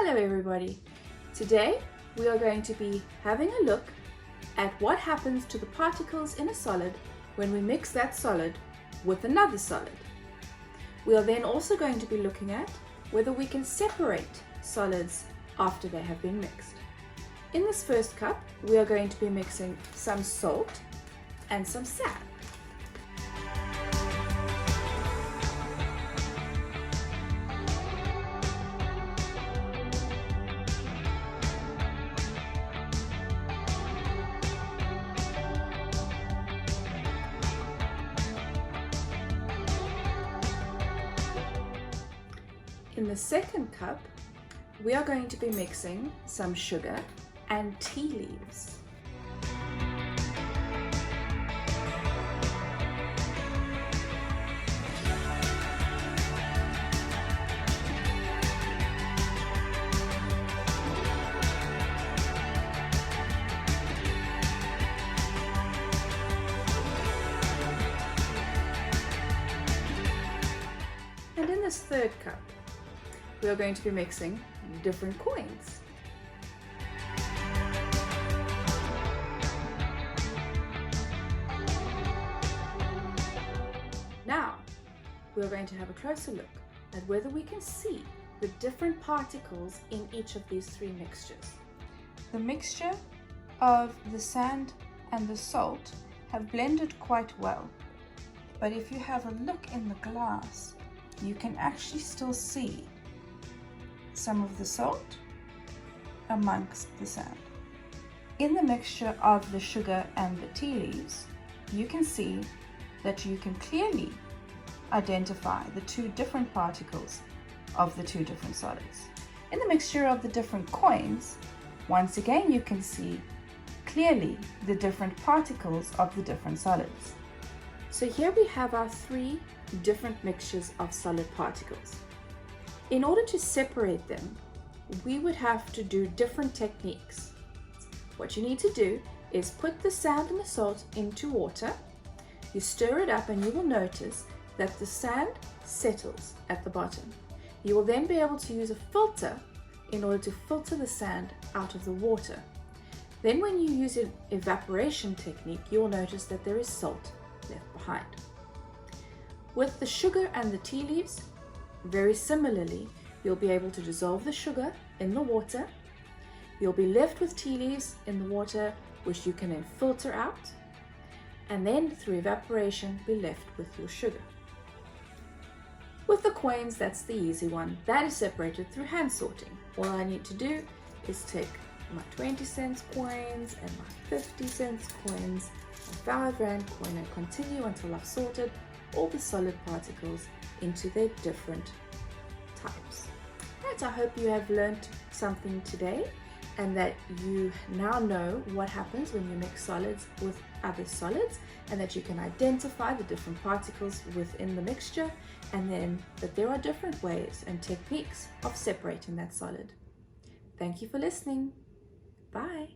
Hello everybody. Today we are going to be having a look at what happens to the particles in a solid when we mix that solid with another solid. We are then also going to be looking at whether we can separate solids after they have been mixed. In this first cup we are going to be mixing some salt and some sand. In the second cup, we are going to be mixing some sugar and tea leaves. And in this third cup, we are going to be mixing different coins. Now, we are going to have a closer look at whether we can see the different particles in each of these three mixtures. The mixture of the sand and the salt have blended quite well, but if you have a look in the glass, you can actually still see some of the salt amongst the sand. In the mixture of the sugar and the tea leaves, you can see that you can clearly identify the two different particles of the two different solids. In the mixture of the different coins, once again you can see clearly the different particles of the different solids. So here we have our three different mixtures of solid particles. In order to separate them, we would have to do different techniques. What you need to do is put the sand and the salt into water. You stir it up and you will notice that the sand settles at the bottom. You will then be able to use a filter in order to filter the sand out of the water. Then when you use an evaporation technique, you will notice that there is salt left behind. With the sugar and the tea leaves, very similarly, you'll be able to dissolve the sugar in the water. You'll be left with tea leaves in the water, which you can then filter out, and then through evaporation be left with your sugar. With the coins, that's the easy one. That is separated through hand sorting. All I need to do is take my 20-cent coins and my 50-cent coins, my 5-rand coin, and continue until I've sorted all the solid particles into their different types. Right, I hope you have learned something today and that you now know what happens when you mix solids with other solids, and that you can identify the different particles within the mixture, and then that there are different ways and techniques of separating that solid. Thank you for listening. Bye.